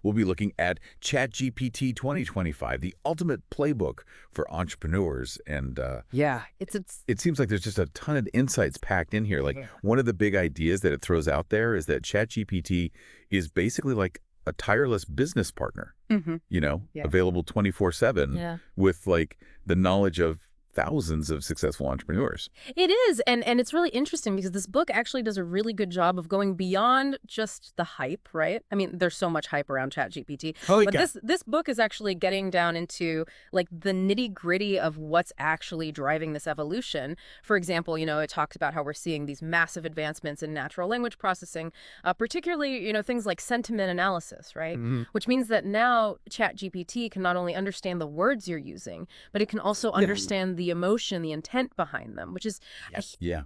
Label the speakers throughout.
Speaker 1: We'll be looking at ChatGPT 2025, the ultimate playbook for entrepreneurs. And
Speaker 2: Yeah,
Speaker 1: it seems like there's just a ton of insights packed in here. Like one of the big ideas that it throws out there is that ChatGPT is basically like a tireless business partner, available 24/7 with like the knowledge of thousands of successful entrepreneurs.
Speaker 3: It is, and it's really interesting because this book actually does a really good job of going beyond just the hype, right? I mean, there's so much hype around ChatGPT, but this book is actually getting down into like the nitty-gritty of what's actually driving this evolution. For example, it talks about how we're seeing these massive advancements in natural language processing, particularly, things like sentiment analysis, right? Which means that now ChatGPT can not only understand the words you're using, but it can also understand the emotion, the intent behind them, which is
Speaker 1: yeah.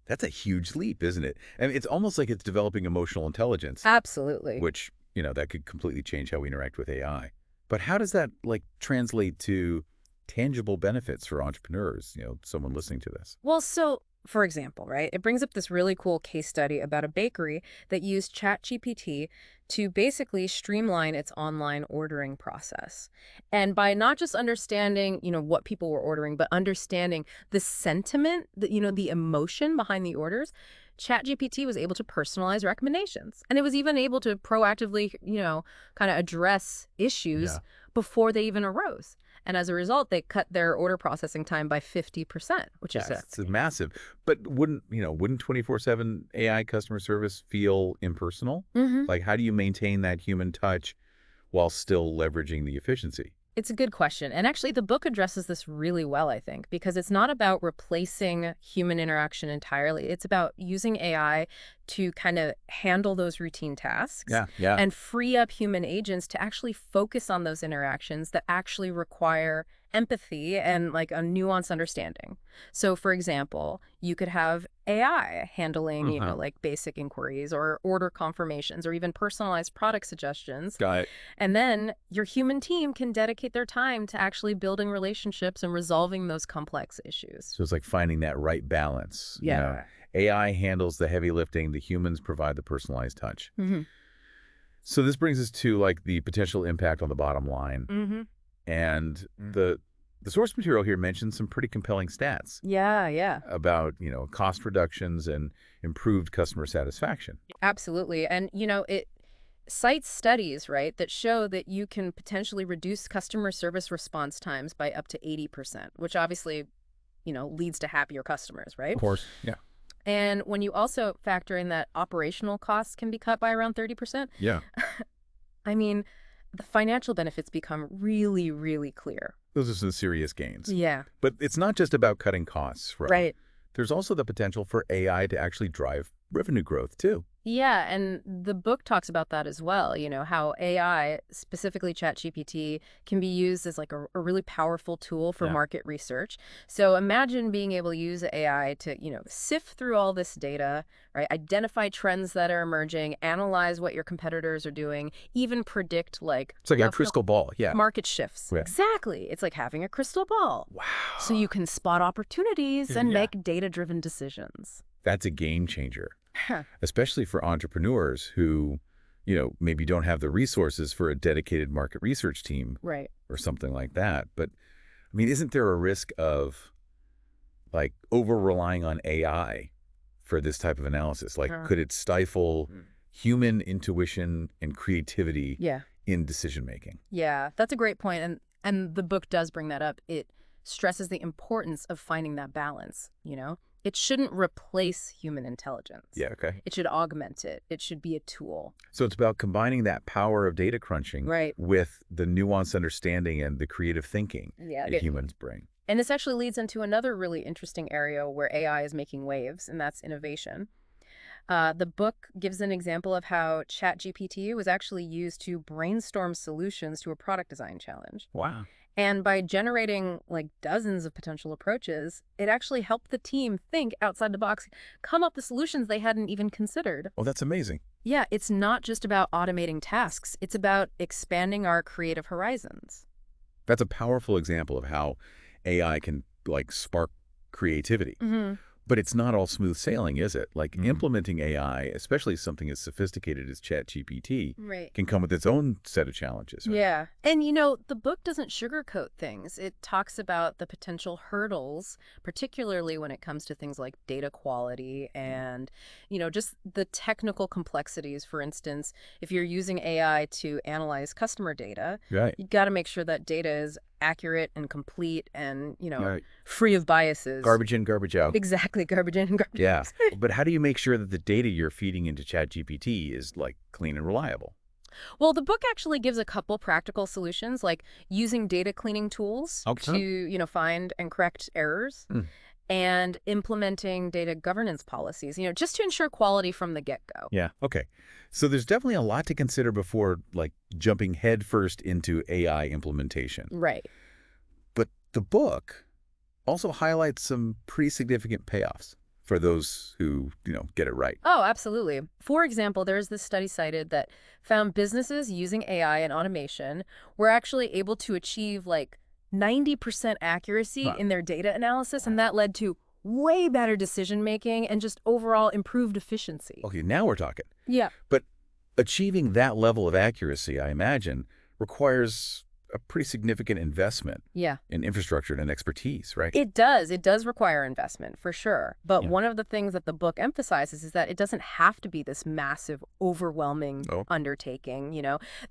Speaker 1: That's a huge leap, isn't it? I mean, it's almost like it's developing emotional intelligence.
Speaker 3: Absolutely.
Speaker 1: Which, that could completely change how we interact with AI. But how does that translate to tangible benefits for entrepreneurs, someone listening to this?
Speaker 3: Well, so for example, right, it brings up this really cool case study about a bakery that used ChatGPT to basically streamline its online ordering process. And by not just understanding, what people were ordering, but understanding the sentiment, the emotion behind the orders, ChatGPT was able to personalize recommendations. And it was even able to proactively, kind of address issues before they even arose. And as a result, they cut their order processing time by 50%, which is
Speaker 1: it's massive. But wouldn't 24/7 AI customer service feel impersonal? Like, how do you maintain that human touch while still leveraging the efficiency?
Speaker 3: It's a good question. And actually, the book addresses this really well, I think, because it's not about replacing human interaction entirely. It's about using AI to kind of handle those routine tasks and free up human agents to actually focus on those interactions that actually require empathy and like a nuanced understanding. So, for example, you could have AI handling, like basic inquiries or order confirmations or even personalized product suggestions.
Speaker 1: Got it.
Speaker 3: And then your human team can dedicate their time to actually building relationships and resolving those complex issues.
Speaker 1: So it's like finding that right balance.
Speaker 3: Yeah.
Speaker 1: AI handles the heavy lifting, the humans provide the personalized touch. So this brings us to like the potential impact on the bottom line. And the source material here mentions some pretty compelling stats.
Speaker 3: Yeah.
Speaker 1: About, cost reductions and improved customer satisfaction.
Speaker 3: Absolutely. And, it cites studies, right, that show that you can potentially reduce customer service response times by up to 80%, which obviously, leads to happier customers, right?
Speaker 1: Of course, yeah.
Speaker 3: And when you also factor in that operational costs can be cut by around 30%.
Speaker 1: Yeah.
Speaker 3: I mean, the financial benefits become really, really clear.
Speaker 1: Those are some serious gains.
Speaker 3: Yeah.
Speaker 1: But it's not just about cutting costs, right?
Speaker 3: Right.
Speaker 1: There's also the potential for AI to actually drive revenue growth, too.
Speaker 3: Yeah, and the book talks about that as well, how AI, specifically ChatGPT, can be used as like a really powerful tool for market research. So imagine being able to use AI to, sift through all this data, right? Identify trends that are emerging, analyze what your competitors are doing, even predict like...
Speaker 1: It's like a crystal ball,
Speaker 3: market shifts. Yeah. Exactly. It's like having a crystal ball.
Speaker 1: Wow.
Speaker 3: So you can spot opportunities and make data-driven decisions.
Speaker 1: That's a game changer. Especially for entrepreneurs who, maybe don't have the resources for a dedicated market research team,
Speaker 3: right,
Speaker 1: or something like that. But, I mean, isn't there a risk of, like, over-relying on AI for this type of analysis? Like, could it stifle human intuition and creativity in decision-making?
Speaker 3: Yeah, that's a great point. And the book does bring that up. It stresses the importance of finding that balance, It shouldn't replace human intelligence.
Speaker 1: Yeah, okay.
Speaker 3: It should augment it. It should be a tool.
Speaker 1: So it's about combining that power of data crunching with the nuanced understanding and the creative thinking that humans bring.
Speaker 3: And this actually leads into another really interesting area where AI is making waves, and that's innovation. The book gives an example of how ChatGPT was actually used to brainstorm solutions to a product design challenge.
Speaker 1: Wow.
Speaker 3: And by generating like dozens of potential approaches, it actually helped the team think outside the box, come up with solutions they hadn't even considered.
Speaker 1: Oh, that's amazing.
Speaker 3: Yeah, it's not just about automating tasks. It's about expanding our creative horizons.
Speaker 1: That's a powerful example of how AI can like spark creativity. But it's not all smooth sailing, is it? Like implementing AI, especially something as sophisticated as ChatGPT, can come with its own set of challenges. Right?
Speaker 3: Yeah. And, the book doesn't sugarcoat things. It talks about the potential hurdles, particularly when it comes to things like data quality and, just the technical complexities. For instance, if you're using AI to analyze customer data,
Speaker 1: Right.
Speaker 3: you got to make sure that data is accurate and complete and,
Speaker 1: Right.
Speaker 3: free of biases.
Speaker 1: Garbage in, garbage out.
Speaker 3: Exactly. Garbage in and garbage out.
Speaker 1: Yeah. But how do you make sure that the data you're feeding into ChatGPT is like clean and reliable?
Speaker 3: Well, the book actually gives a couple practical solutions, like using data cleaning tools to, find and correct errors, and implementing data governance policies, just to ensure quality from the get-go.
Speaker 1: Yeah. Okay. So there's definitely a lot to consider before like jumping headfirst into AI implementation.
Speaker 3: Right.
Speaker 1: But the book also highlights some pretty significant payoffs for those who, get it right.
Speaker 3: Oh, absolutely. For example, there's this study cited that found businesses using AI and automation were actually able to achieve like 90% accuracy in their data analysis, and that led to way better decision-making and just overall improved efficiency.
Speaker 1: Okay, now we're talking.
Speaker 3: Yeah.
Speaker 1: But achieving that level of accuracy, I imagine, requires a pretty significant investment in infrastructure and expertise, right?
Speaker 3: It does. It does require investment, for sure. But one of the things that the book emphasizes is that it doesn't have to be this massive, overwhelming undertaking,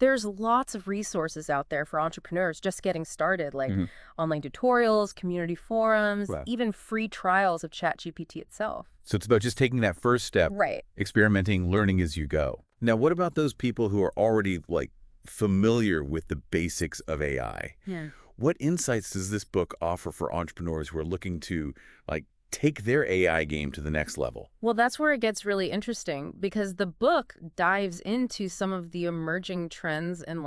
Speaker 3: There's lots of resources out there for entrepreneurs just getting started, like online tutorials, community forums, even free trials of ChatGPT itself.
Speaker 1: So it's about just taking that first step, experimenting, learning as you go. Now, what about those people who are already, familiar with the basics of AI?
Speaker 3: Yeah.
Speaker 1: What insights does this book offer for entrepreneurs who are looking to take their AI game to the next level?
Speaker 3: Well, that's where it gets really interesting because the book dives into some of the emerging trends and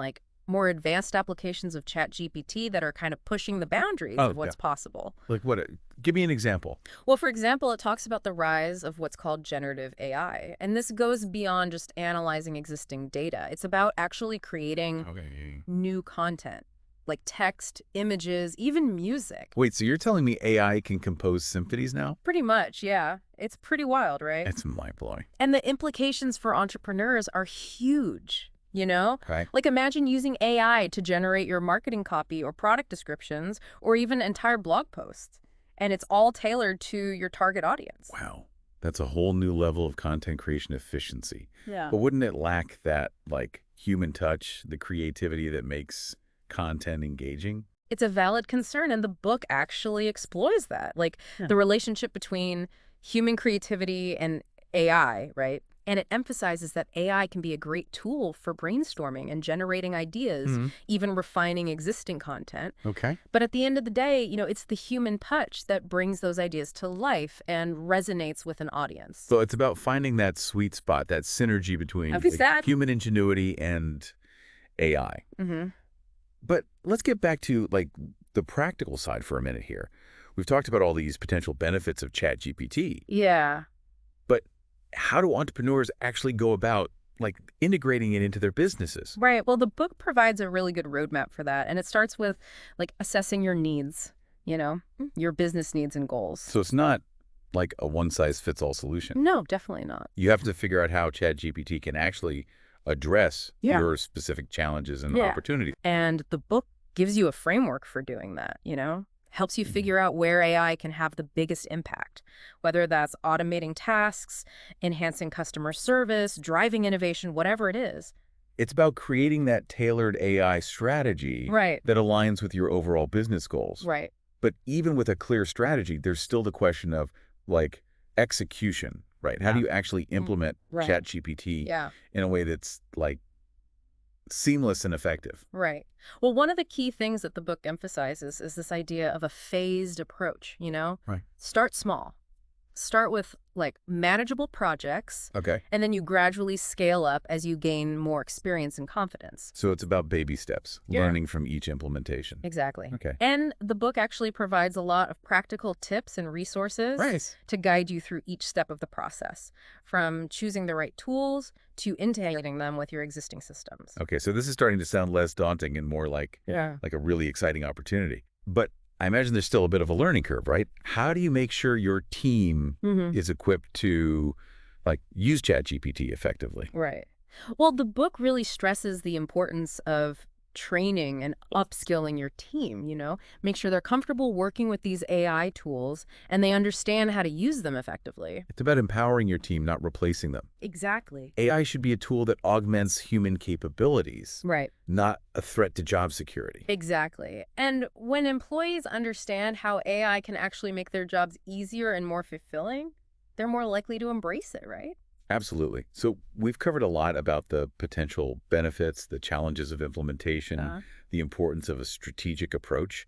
Speaker 3: more advanced applications of ChatGPT that are kind of pushing the boundaries of what's possible.
Speaker 1: Like what? Give me an example.
Speaker 3: Well, for example, it talks about the rise of what's called generative AI. And this goes beyond just analyzing existing data. It's about actually creating new content, like text, images, even music.
Speaker 1: Wait, so you're telling me AI can compose symphonies now?
Speaker 3: Pretty much, yeah. It's pretty wild, right?
Speaker 1: It's mind-blowing.
Speaker 3: And the implications for entrepreneurs are huge.
Speaker 1: Right.
Speaker 3: Like imagine using AI to generate your marketing copy or product descriptions or even entire blog posts. And it's all tailored to your target audience.
Speaker 1: Wow. That's a whole new level of content creation efficiency.
Speaker 3: Yeah.
Speaker 1: But wouldn't it lack that human touch, the creativity that makes content engaging?
Speaker 3: It's a valid concern, and the book actually explores that. The relationship between human creativity and AI, right? And it emphasizes that AI can be a great tool for brainstorming and generating ideas, even refining existing content.
Speaker 1: Okay.
Speaker 3: But at the end of the day, it's the human touch that brings those ideas to life and resonates with an audience.
Speaker 1: So it's about finding that sweet spot, that synergy between human ingenuity and AI. But let's get back to the practical side for a minute here. We've talked about all these potential benefits of ChatGPT.
Speaker 3: Yeah.
Speaker 1: But how do entrepreneurs actually go about integrating it into their businesses?
Speaker 3: Right. Well, the book provides a really good roadmap for that. And it starts with assessing your needs, your business needs and goals.
Speaker 1: So it's not a one-size-fits-all solution.
Speaker 3: No, definitely not.
Speaker 1: You have to figure out how ChatGPT can actually address your specific challenges and opportunities.
Speaker 3: And the book gives you a framework for doing that, helps you figure out where AI can have the biggest impact, whether that's automating tasks, enhancing customer service, driving innovation, whatever it is.
Speaker 1: It's about creating that tailored AI strategy that aligns with your overall business goals.
Speaker 3: Right.
Speaker 1: But even with a clear strategy, there's still the question of execution, right? How do you actually implement ChatGPT in a way that's seamless and effective?
Speaker 3: Right. Well, one of the key things that the book emphasizes is this idea of a phased approach,
Speaker 1: Right.
Speaker 3: Start small. Start with manageable projects.
Speaker 1: Okay.
Speaker 3: And then you gradually scale up as you gain more experience and confidence.
Speaker 1: So it's about baby steps, learning from each implementation.
Speaker 3: Exactly.
Speaker 1: Okay.
Speaker 3: And the book actually provides a lot of practical tips and resources to guide you through each step of the process, from choosing the right tools to integrating them with your existing systems.
Speaker 1: Okay, so this is starting to sound less daunting and more like a really exciting opportunity. But I imagine there's still a bit of a learning curve, right? How do you make sure your team is equipped to use ChatGPT effectively?
Speaker 3: Right. Well, the book really stresses the importance of training and upskilling your team, make sure they're comfortable working with these AI tools and they understand how to use them effectively.
Speaker 1: It's about empowering your team, not replacing them.
Speaker 3: Exactly.
Speaker 1: AI should be a tool that augments human capabilities,
Speaker 3: right?
Speaker 1: Not a threat to job security.
Speaker 3: Exactly. And when employees understand how AI can actually make their jobs easier and more fulfilling, they're more likely to embrace it, right?
Speaker 1: Absolutely. So we've covered a lot about the potential benefits, the challenges of implementation, the importance of a strategic approach.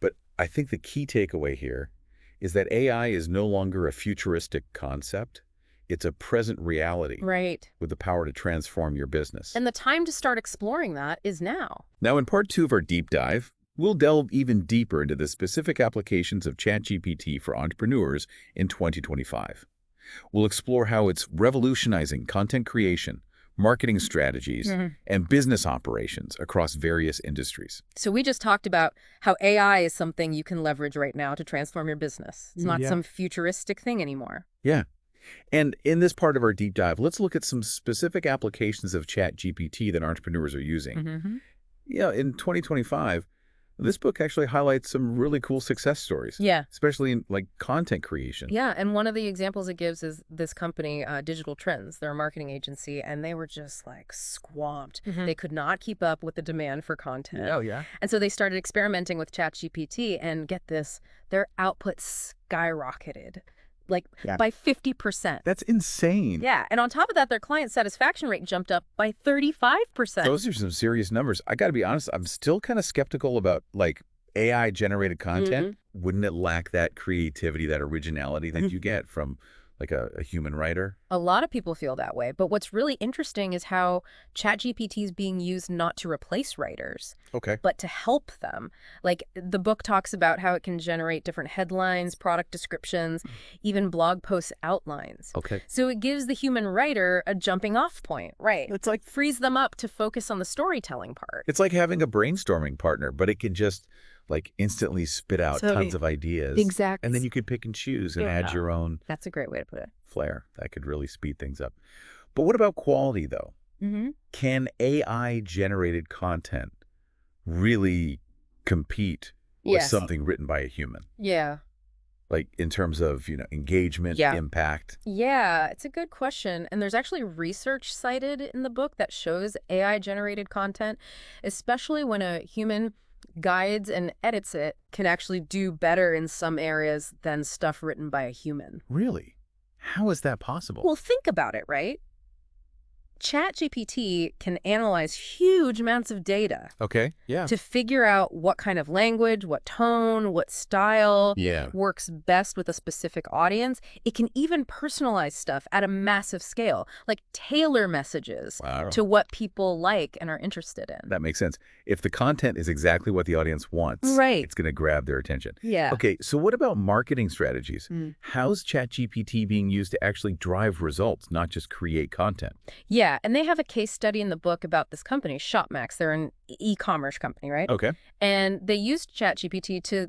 Speaker 1: But I think the key takeaway here is that AI is no longer a futuristic concept. It's a present reality.
Speaker 3: Right.
Speaker 1: With the power to transform your business.
Speaker 3: And the time to start exploring that is now.
Speaker 1: Now, in part 2 of our deep dive, we'll delve even deeper into the specific applications of ChatGPT for entrepreneurs in 2025. We'll explore how it's revolutionizing content creation, marketing strategies, and business operations across various industries.
Speaker 3: So we just talked about how AI is something you can leverage right now to transform your business. It's not some futuristic thing anymore.
Speaker 1: Yeah. And in this part of our deep dive, let's look at some specific applications of ChatGPT that entrepreneurs are using. In 2025, this book actually highlights some really cool success stories.
Speaker 3: Yeah.
Speaker 1: Especially in content creation.
Speaker 3: Yeah. And one of the examples it gives is this company, Digital Trends. They're a marketing agency, and they were just swamped. They could not keep up with the demand for content.
Speaker 1: Oh, yeah.
Speaker 3: And so they started experimenting with ChatGPT, and get this, their output skyrocketed. By 50%.
Speaker 1: That's insane.
Speaker 3: Yeah. And on top of that, their client satisfaction rate jumped up by 35%.
Speaker 1: Those are some serious numbers. I got to be honest, I'm still kind of skeptical about AI-generated content. Wouldn't it lack that creativity, that originality that you get from a human writer?
Speaker 3: A lot of people feel that way. But what's really interesting is how ChatGPT is being used not to replace writers, but to help them. The book talks about how it can generate different headlines, product descriptions, even blog post outlines. So it gives the human writer a jumping off point, right?
Speaker 1: It's
Speaker 3: frees them up to focus on the storytelling part.
Speaker 1: It's like having a brainstorming partner, but it can just instantly spit out tons of ideas.
Speaker 3: Exactly.
Speaker 1: And then you could pick and choose and add your own.
Speaker 3: That's a great way to put it.
Speaker 1: Flair. That could really speed things up. But what about quality, though? Can AI-generated content really compete with something written by a human?
Speaker 3: Yeah.
Speaker 1: In terms of, engagement, impact?
Speaker 3: Yeah, it's a good question. And there's actually research cited in the book that shows AI-generated content, especially when a human guides and edits it, can actually do better in some areas than stuff written by a human.
Speaker 1: Really? How is that possible?
Speaker 3: Well, think about it, right? ChatGPT can analyze huge amounts of data to figure out what kind of language, what tone, what style works best with a specific audience. It can even personalize stuff at a massive scale, tailor messages to what people like and are interested in.
Speaker 1: That makes sense. If the content is exactly what the audience wants, it's going to grab their attention.
Speaker 3: Yeah.
Speaker 1: Okay, so what about marketing strategies? How's ChatGPT being used to actually drive results, not just create content?
Speaker 3: Yeah, and they have a case study in the book about this company, ShopMax. They're an e-commerce company, right? And they used ChatGPT to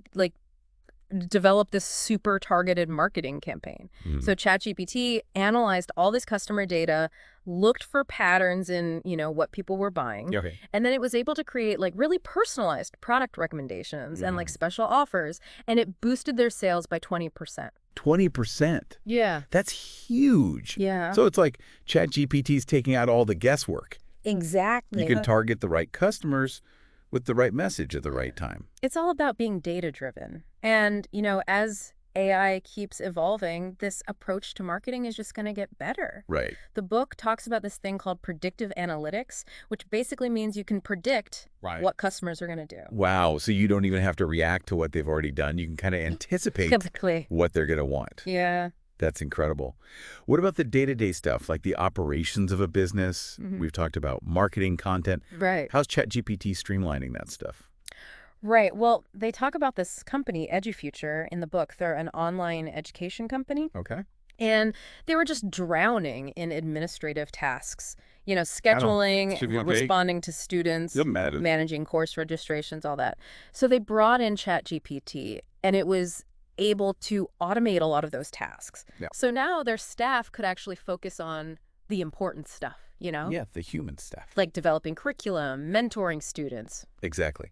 Speaker 3: develop this super targeted marketing campaign. So ChatGPT analyzed all this customer data, looked for patterns in, what people were buying. And then it was able to create really personalized product recommendations and special offers. And it boosted their sales by 20%.
Speaker 1: 20%?
Speaker 3: Yeah.
Speaker 1: That's huge.
Speaker 3: Yeah.
Speaker 1: So it's like ChatGPT's taking out all the guesswork.
Speaker 3: Exactly.
Speaker 1: You can target the right customers with the right message at the right time.
Speaker 3: It's all about being data-driven. And, as AI keeps evolving, this approach to marketing is just going to get better.
Speaker 1: Right.
Speaker 3: The book talks about this thing called predictive analytics, which basically means you can predict what customers are going to do.
Speaker 1: Wow. So you don't even have to react to what they've already done. You can kind of anticipate what they're going to want.
Speaker 3: Yeah.
Speaker 1: That's incredible. What about the day-to-day stuff, like the operations of a business? We've talked about marketing, content.
Speaker 3: Right.
Speaker 1: How's ChatGPT streamlining that stuff?
Speaker 3: Right. Well, they talk about this company, EduFuture, in the book. They're an online education company. And they were just drowning in administrative tasks, scheduling, responding to students, managing course registrations, all that. So they brought in ChatGPT, and it was able to automate a lot of those tasks.
Speaker 1: Yeah.
Speaker 3: So now their staff could actually focus on the important stuff,
Speaker 1: Yeah, the human stuff.
Speaker 3: like developing curriculum, mentoring students.
Speaker 1: Exactly.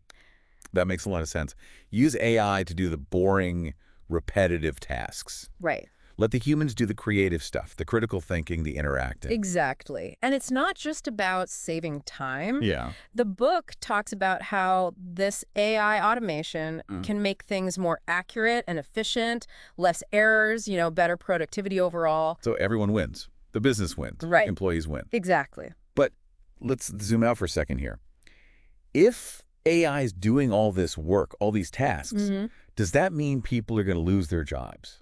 Speaker 1: That makes a lot of sense. Use AI to do the boring, repetitive tasks.
Speaker 3: Right.
Speaker 1: Let the humans do the creative stuff, the critical thinking, the interacting.
Speaker 3: Exactly. And it's not just about saving time.
Speaker 1: Yeah.
Speaker 3: The book talks about how this AI automation can make things more accurate and efficient, less errors, better productivity overall.
Speaker 1: So everyone wins. The business wins.
Speaker 3: Right.
Speaker 1: Employees win.
Speaker 3: Exactly.
Speaker 1: But let's zoom out for a second here. If AI is doing all this work, all these tasks, does that mean people are going to lose their jobs?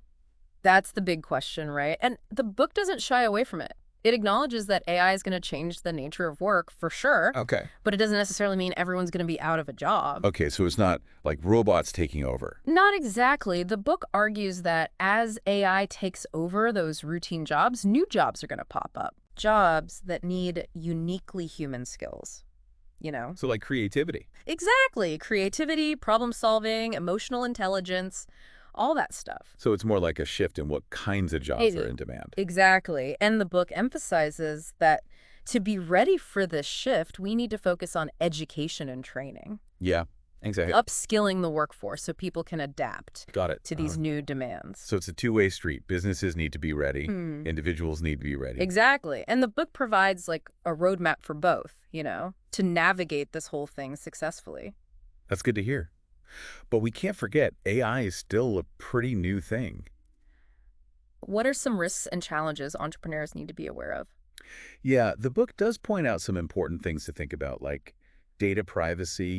Speaker 3: That's the big question, right? And the book doesn't shy away from it. It acknowledges that AI is going to change the nature of work, for sure.
Speaker 1: Okay.
Speaker 3: But it doesn't necessarily mean everyone's going to be out of a job.
Speaker 1: Okay, so it's not like robots taking over.
Speaker 3: Not exactly. The book argues that as AI takes over those routine jobs, new jobs are going to pop up. Jobs that need uniquely human skills,
Speaker 1: So like creativity.
Speaker 3: Exactly. Creativity, problem solving, emotional intelligence, all that stuff.
Speaker 1: So it's more like a shift in what kinds of jobs are in demand.
Speaker 3: Exactly. And the book emphasizes that to be ready for this shift, we need to focus on education and training.
Speaker 1: Yeah, exactly.
Speaker 3: Upskilling the workforce so people can adapt to these new demands.
Speaker 1: So it's a two-way street. Businesses need to be ready. Individuals need to be ready.
Speaker 3: Exactly. And the book provides like a roadmap for both, to navigate this whole thing successfully.
Speaker 1: That's good to hear. But we can't forget, AI is still a pretty new thing.
Speaker 3: What are some risks and challenges entrepreneurs need to be aware of?
Speaker 1: Yeah, the book does point out some important things to think about, like data privacy,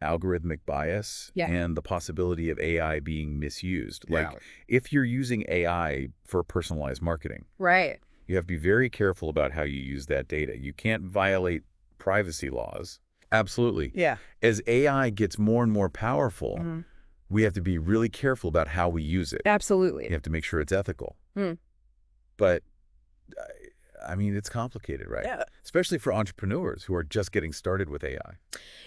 Speaker 1: algorithmic bias, and the possibility of AI being misused. Like if you're using AI for personalized marketing,
Speaker 3: right,
Speaker 1: you have to be very careful about how you use that data. You can't violate privacy laws. Absolutely.
Speaker 3: Yeah.
Speaker 1: As AI gets more and more powerful, we have to be really careful about how we use it.
Speaker 3: Absolutely.
Speaker 1: You have to make sure it's ethical. But, I mean, it's complicated, right?
Speaker 3: Yeah.
Speaker 1: Especially for entrepreneurs who are just getting started with AI.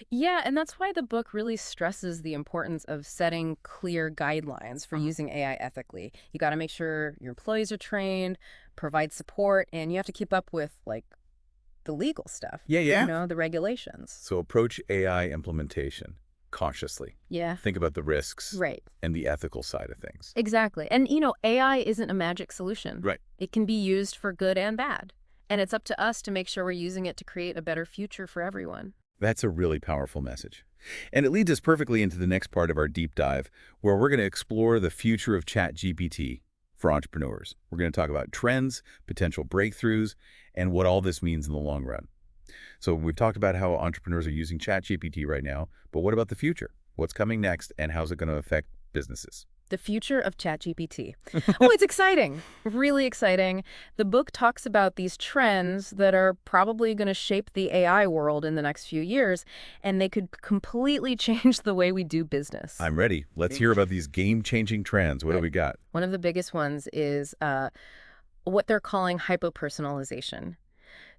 Speaker 3: Yeah, and that's why the book really stresses the importance of setting clear guidelines for using AI ethically. You got to make sure your employees are trained, provide support, and you have to keep up with, like, the legal stuff.
Speaker 1: Yeah.
Speaker 3: The regulations.
Speaker 1: So approach AI implementation cautiously.
Speaker 3: Yeah.
Speaker 1: Think about the risks.
Speaker 3: Right.
Speaker 1: And the ethical side of things.
Speaker 3: Exactly. And, AI isn't a magic solution.
Speaker 1: Right.
Speaker 3: It can be used for good and bad. And it's up to us to make sure we're using it to create a better future for everyone.
Speaker 1: That's a really powerful message. And it leads us perfectly into the next part of our deep dive, where we're going to explore the future of ChatGPT for entrepreneurs. We're going to talk about trends, potential breakthroughs, and what all this means in the long run. So we've talked about how entrepreneurs are using ChatGPT right now, but what about the future? What's coming next, and how's it going to affect businesses?
Speaker 3: The future of ChatGPT. Oh, it's exciting. Really exciting. The book talks about these trends that are probably going to shape the AI world in the next few years, and they could completely change the way we do business.
Speaker 1: I'm ready. Let's hear about these game-changing trends. What do we got?
Speaker 3: One of the biggest ones is what they're calling hyper-personalization.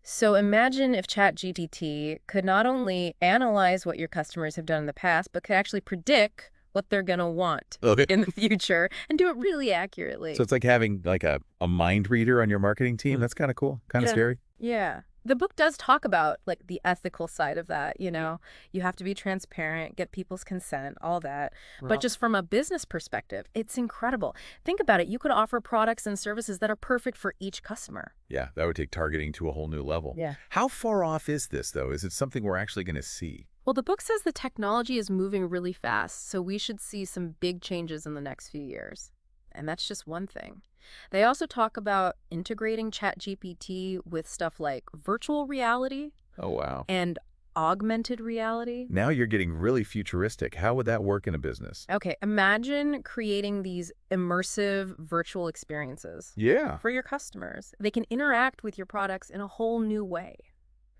Speaker 3: So imagine if ChatGPT could not only analyze what your customers have done in the past, but could actually predict what they're going to want in the future and do it really accurately.
Speaker 1: So it's like having like a mind reader on your marketing team. That's kind of cool. Kind of scary.
Speaker 3: Yeah. The book does talk about like the ethical side of that, You have to be transparent, get people's consent, all that. But just from a business perspective, it's incredible. Think about it. You could offer products and services that are perfect for each customer.
Speaker 1: Yeah, that would take targeting to a whole new level.
Speaker 3: Yeah.
Speaker 1: How far off is this, though? Is it something we're actually going to see?
Speaker 3: Well, the book says the technology is moving really fast, so we should see some big changes in the next few years. And that's just one thing. They also talk about integrating ChatGPT with stuff like virtual reality.
Speaker 1: Oh, wow.
Speaker 3: And augmented reality.
Speaker 1: Now you're getting really futuristic. How would that work in a business?
Speaker 3: Okay, imagine creating these immersive virtual experiences.
Speaker 1: Yeah.
Speaker 3: For your customers. They can interact with your products in a whole new way.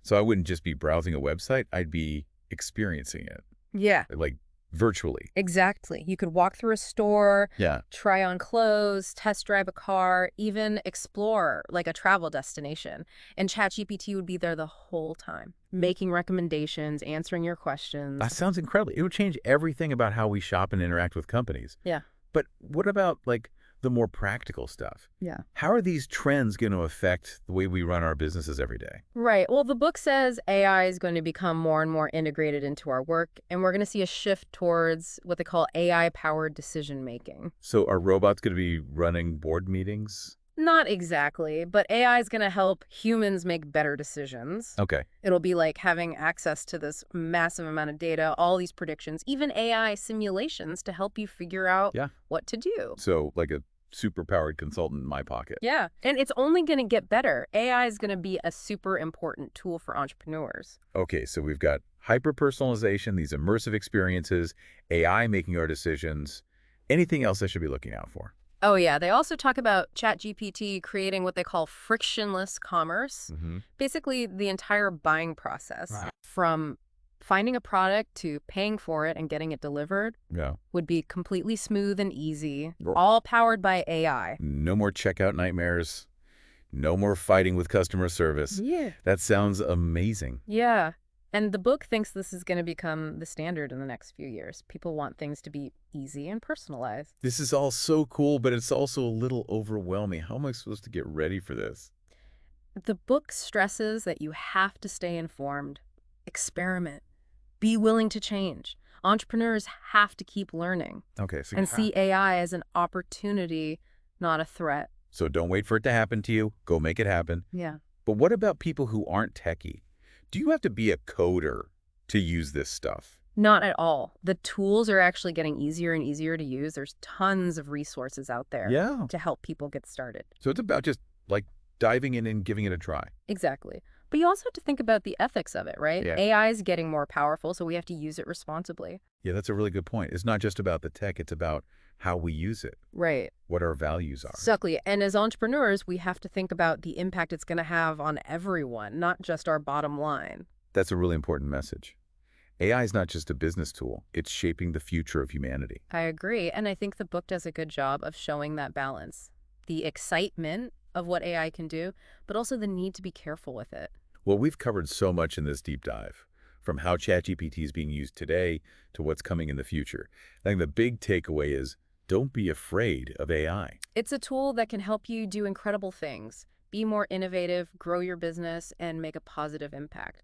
Speaker 1: So I wouldn't just be browsing a website, I'd be experiencing it.
Speaker 3: Yeah.
Speaker 1: Like virtually.
Speaker 3: Exactly. You could walk through a store,
Speaker 1: Yeah.
Speaker 3: try on clothes, test drive a car, even explore like a travel destination. And ChatGPT would be there the whole time, making recommendations, answering your
Speaker 1: That
Speaker 3: questions.
Speaker 1: sounds incredible. It would change everything about how we shop and interact with companies.
Speaker 3: Yeah.
Speaker 1: But what about, like, the more practical stuff?
Speaker 3: Yeah.
Speaker 1: How are these trends going to affect the way we run our businesses every day?
Speaker 3: Right. Well, the book says AI is going to become more and more integrated into our work, and we're going to see a shift towards what they call AI-powered decision making.
Speaker 1: So are robots going to be running board meetings?
Speaker 3: Not exactly, but AI is going to help humans make better decisions.
Speaker 1: Okay.
Speaker 3: It'll be like having access to this massive amount of data, all these predictions, even AI simulations to help you figure out
Speaker 1: Yeah.
Speaker 3: what to do.
Speaker 1: So like a super-powered consultant in my pocket.
Speaker 3: Yeah, and it's only going to get better. AI is going to be a super important tool for entrepreneurs.
Speaker 1: Okay, so we've got hyper-personalization, these immersive experiences, AI making our decisions. Anything else I should be looking out for?
Speaker 3: Oh, yeah. They also talk about ChatGPT creating what they call frictionless commerce. Basically, the entire buying process,
Speaker 1: Right.
Speaker 3: from finding a product to paying for it and getting it delivered,
Speaker 1: Yeah.
Speaker 3: would be completely smooth and easy,
Speaker 1: Sure.
Speaker 3: all powered by AI.
Speaker 1: No more checkout nightmares. No more fighting with customer service.
Speaker 3: Yeah.
Speaker 1: That sounds amazing.
Speaker 3: Yeah. And the book thinks this is going to become the standard in the next few years. People want things to be easy and personalized.
Speaker 1: This is all so cool, but it's also a little overwhelming. How am I supposed to get ready for this?
Speaker 3: The book stresses that you have to stay informed, experiment, be willing to change. Entrepreneurs have to keep learning
Speaker 1: Okay, so
Speaker 3: and see AI as an opportunity, not a threat.
Speaker 1: So don't wait for it to happen to you. Go make it happen.
Speaker 3: Yeah.
Speaker 1: But what about people who aren't techie? Do you have to be a coder to use this stuff?
Speaker 3: Not at all. The tools are actually getting easier and easier to use. There's tons of resources out there
Speaker 1: Yeah.
Speaker 3: to help people get started.
Speaker 1: So it's about just like diving in and giving it a try.
Speaker 3: Exactly. But you also have to think about the ethics of it, right?
Speaker 1: Yeah.
Speaker 3: AI is getting more powerful, so we have to use it responsibly.
Speaker 1: Yeah, that's a really good point. It's not just about the tech, it's about how we use it,
Speaker 3: Right.
Speaker 1: what our values are.
Speaker 3: Exactly. And as entrepreneurs, we have to think about the impact it's going to have on everyone, not just our bottom line.
Speaker 1: That's a really important message. AI is not just a business tool, it's shaping the future of humanity.
Speaker 3: I agree. And I think the book does a good job of showing that balance. The excitement of what AI can do, but also the need to be careful with it.
Speaker 1: Well, we've covered so much in this deep dive, from how ChatGPT is being used today to what's coming in the future. I think the big takeaway is don't be afraid of AI.
Speaker 3: It's a tool that can help you do incredible things, be more innovative, grow your business, and make a positive impact.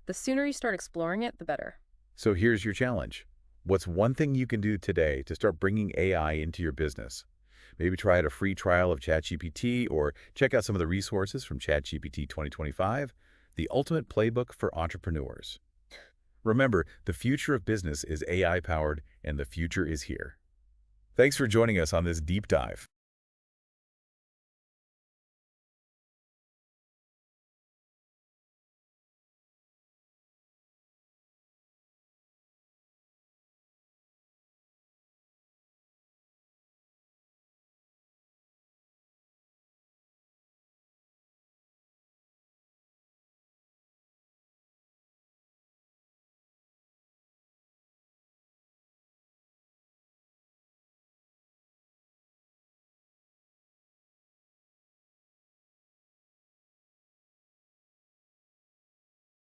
Speaker 3: The sooner you start exploring it, the better.
Speaker 1: So here's your challenge. What's one thing you can do today to start bringing AI into your business? Maybe try out a free trial of ChatGPT or check out some of the resources from ChatGPT 2025, the ultimate playbook for entrepreneurs. Remember, the future of business is AI-powered, and the future is here. Thanks for joining us on this deep dive.